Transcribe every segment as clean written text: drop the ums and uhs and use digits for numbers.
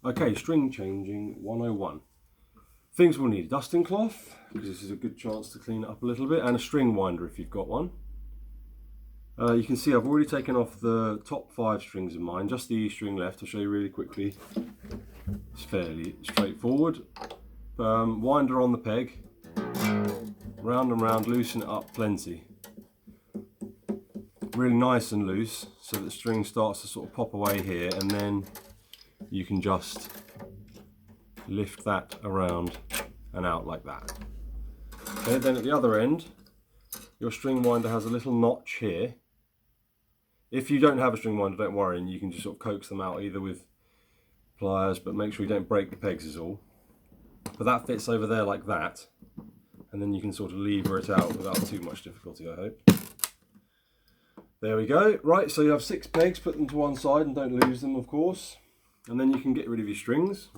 Okay, string changing 101. Things we'll need: a dusting cloth, because this is a good chance to clean it up a little bit, and a string winder if you've got one. You can see I've already taken off the top 5 strings of mine, just the E string left. I'll show you really quickly. It's fairly straightforward. Winder on the peg, round and round, loosen it up plenty. Really nice and loose, so that the string starts to sort of pop away here, and then you can just lift that around and out like that. Okay, then at the other end, your string winder has a little notch here. If you don't have a string winder, don't worry, and you can just sort of coax them out either with pliers, but make sure you don't break the pegs is all. But that fits over there like that, and then you can sort of lever it out without too much difficulty, I hope. There we go. Right, so you have 6 pegs, put them to one side and don't lose them, of course. And then you can get rid of your strings.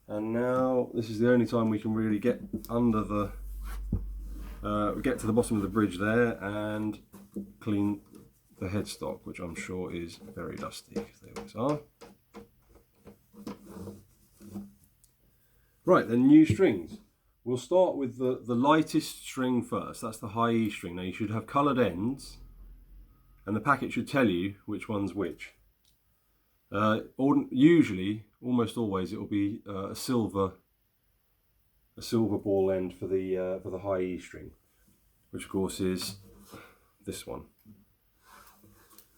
And now this is the only time we can really get under the, get to the bottom of the bridge there and clean the headstock, which I'm sure is very dusty. There we are. Right, then new strings. We'll start with the lightest string first. That's the high E string. Now you should have coloured ends, and the packet should tell you which one's which. Usually, almost always, it will be a silver ball end for the high E string, which of course is this one.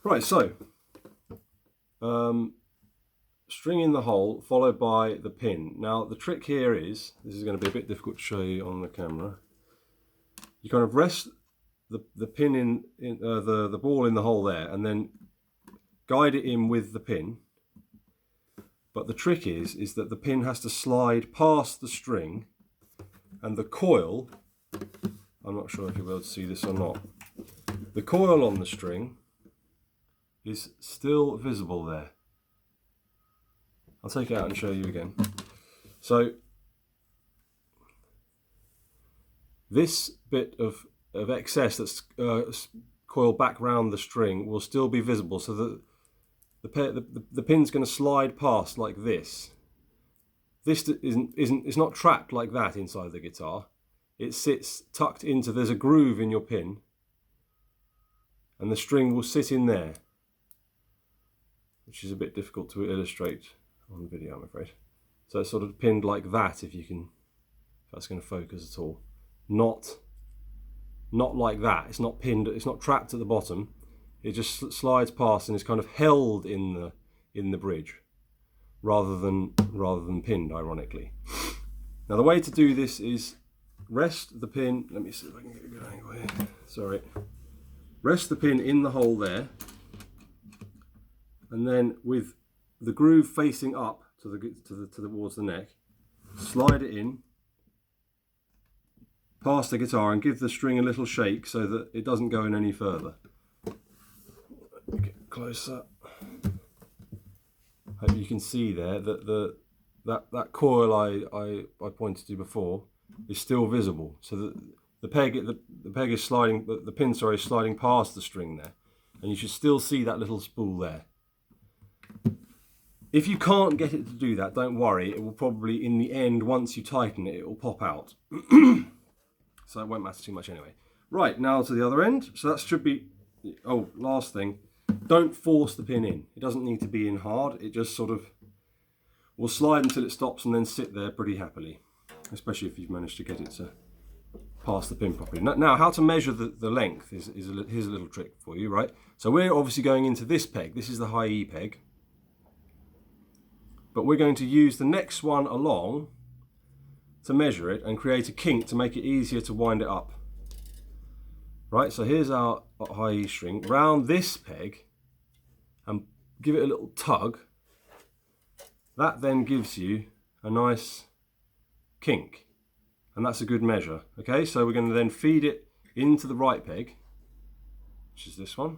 Right, so string in the hole followed by the pin. Now the trick here is, this is going to be a bit difficult to show you on the camera. You kind of rest the pin in the ball in the hole there, and then guide it in with the pin. But the trick is that the pin has to slide past the string, and the coil, I'm not sure if you'll be able to see this or not, the coil on the string is still visible there. I'll take it out and show you again. So this bit of excess that's coiled back round the string will still be visible, so that the pin's going to slide past like this. This it's not trapped like that inside the guitar. It sits tucked into, there's a groove in your pin, and the string will sit in there, which is a bit difficult to illustrate on video, I'm afraid. So it's sort of pinned like that, if that's going to focus at all. Not like that. It's not pinned, it's not trapped at the bottom. It just slides past and is kind of held in the bridge, rather than pinned, ironically. Now the way to do this is rest the pin, let me see if I can get a good angle here. Sorry. Rest the pin in the hole there, and then with the groove facing up towards the neck, slide it in past the guitar and give the string a little shake so that it doesn't go in any further. Get closer. Hope you can see there that that coil I pointed to before is still visible, so that the peg is sliding, the pin is sliding past the string there, and you should still see that little spool there. If you can't get it to do that, don't worry, it will probably, in the end, once you tighten it, it will pop out. So it won't matter too much anyway. Right, now to the other end. So that should be, oh, last thing, don't force the pin in. It doesn't need to be in hard, it just sort of will slide until it stops and then sit there pretty happily, especially if you've managed to get it to pass the pin properly. Now how to measure the length here's a little trick for you, right? So we're obviously going into this peg, this is the high E peg, but we're going to use the next one along to measure it and create a kink to make it easier to wind it up. Right, so here's our high E string, round this peg and give it a little tug. That then gives you a nice kink, and that's a good measure. Okay, so we're going to then feed it into the right peg, which is this one,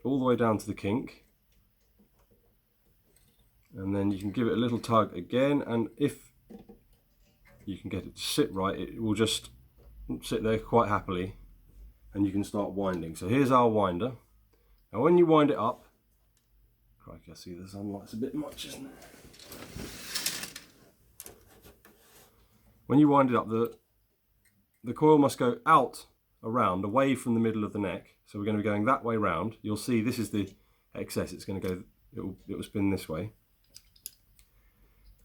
all the way down to the kink, and then you can give it a little tug again, and if you can get it to sit right, it will just sit there quite happily, and you can start winding. So here's our winder. Now when you wind it up, crikey, I see the sunlight's a bit much, isn't it? When you wind it up, the coil must go out, around, away from the middle of the neck. So we're going to be going that way round. You'll see this is the excess. It's going to go, it will spin this way.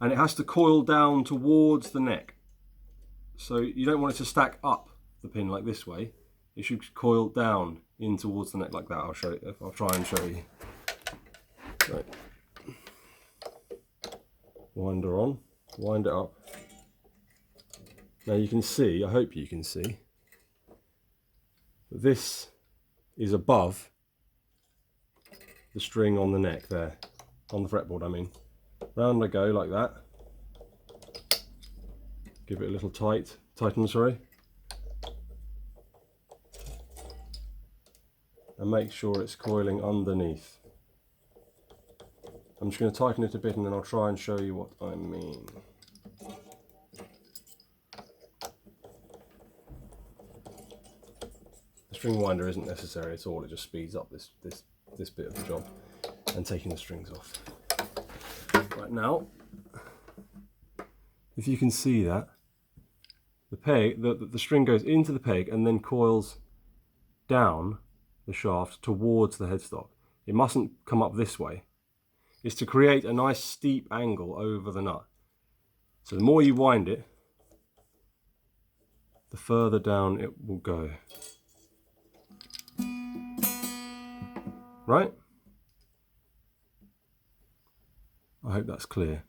And it has to coil down towards the neck. So you don't want it to stack up the pin like this way. It should coil down in towards the neck like that. I'll show you. I'll try and show you. Right. Wind her on. Wind it up. Now you can see, I hope you can see, that this is above the string on the neck there, on the fretboard I mean. Round I go like that. Give it a little tighten, sorry. And make sure it's coiling underneath. I'm just going to tighten it a bit and then I'll try and show you what I mean. The string winder isn't necessary at all, it just speeds up this bit of the job and taking the strings off. Right now, if you can see that, the peg, the string goes into the peg and then coils down the shaft towards the headstock. It mustn't come up this way. It's to create a nice steep angle over the nut. So the more you wind it, the further down it will go. Right? I hope that's clear.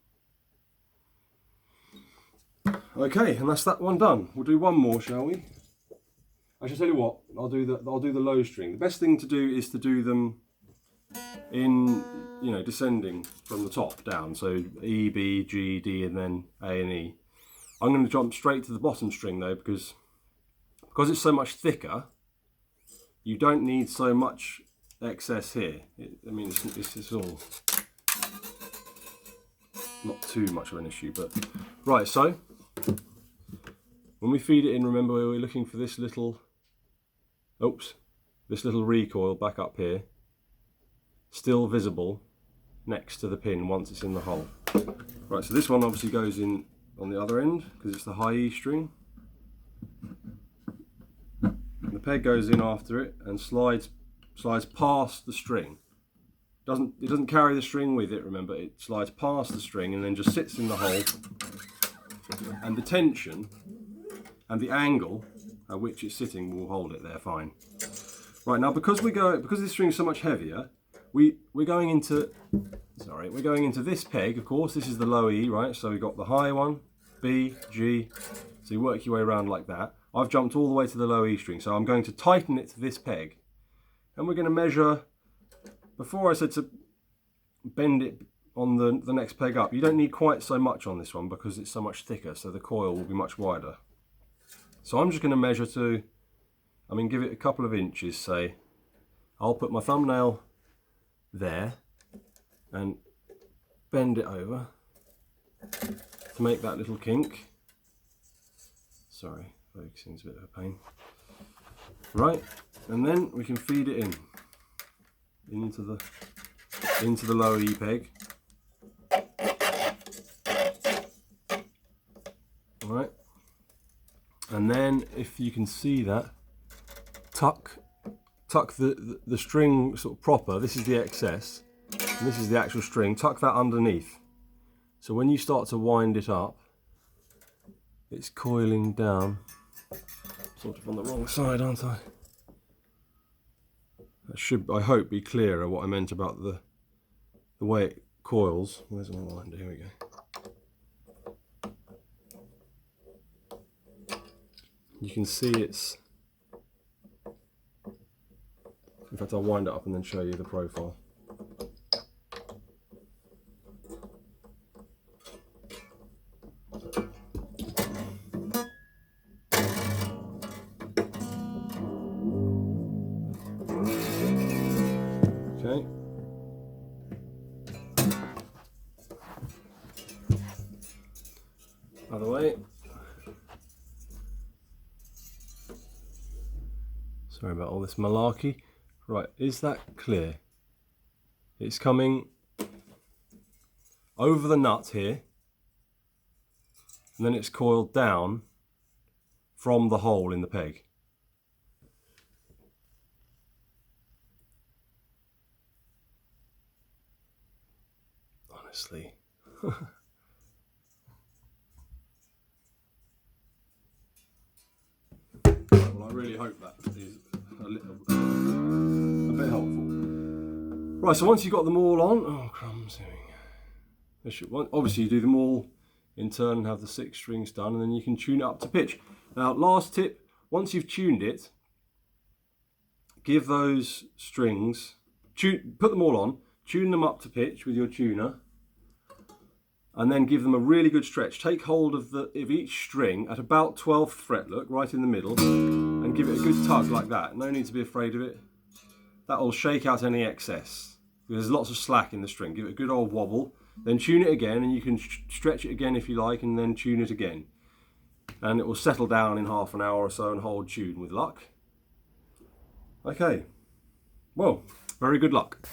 Okay, and that's that one done. We'll do one more, shall we? I should tell you what, I'll do the low string. The best thing to do is to do them in, you know, descending from the top down. So E, B, G, D, and then A and E. I'm going to jump straight to the bottom string though, because it's so much thicker, you don't need so much excess here. I mean, it's all not too much of an issue, but right. So when we feed it in, remember we're looking for this little, this little recoil back up here, still visible next to the pin once it's in the hole. Right, so this one obviously goes in on the other end because it's the high E string. The peg goes in after it and slides past the string. It doesn't carry the string with it, remember, it slides past the string and then just sits in the hole, and the tension and the angle at which it's sitting will hold it there fine. Right, now because this string is so much heavier, we're going into this peg, of course. This is the low E, right? So we've got the high one, B, G, so you work your way around like that. I've jumped all the way to the low E string, so I'm going to tighten it to this peg. And we're going to measure, before I said to bend it on the next peg up, you don't need quite so much on this one because it's so much thicker, so the coil will be much wider. So I'm just going to measure to, give it a couple of inches, say. I'll put my thumbnail there and bend it over to make that little kink. Sorry, focusing's a bit of a pain. Right, and then we can feed it into the low E peg. Right, and then if you can see that, tuck the string sort of proper. This is the excess, and this is the actual string. Tuck that underneath. So when you start to wind it up, it's coiling down. Sort of on the wrong side, aren't I? That should, I hope, be clearer what I meant about the way it coils. Where's my winder? Here we go. You can see it's... In fact, I'll wind it up and then show you the profile. Okay. Other way. Sorry about all this malarkey. Right, is that clear? It's coming over the nut here, and then it's coiled down from the hole in the peg. Honestly. Well, I really hope that is a bit helpful. Right, so once you've got them all on, oh crumbs, obviously you do them all in turn and have the 6 strings done, and then you can tune it up to pitch. Now, last tip, once you've tuned it, give those strings, put them all on, tune them up to pitch with your tuner, and then give them a really good stretch. Take hold of each string at about 12th fret, look, right in the middle, and give it a good tug like that. No need to be afraid of it. That will shake out any excess, because there's lots of slack in the string. Give it a good old wobble, then tune it again, and you can stretch it again if you like, and then tune it again. And it will settle down in half an hour or so and hold tune with luck. Okay, well, very good luck.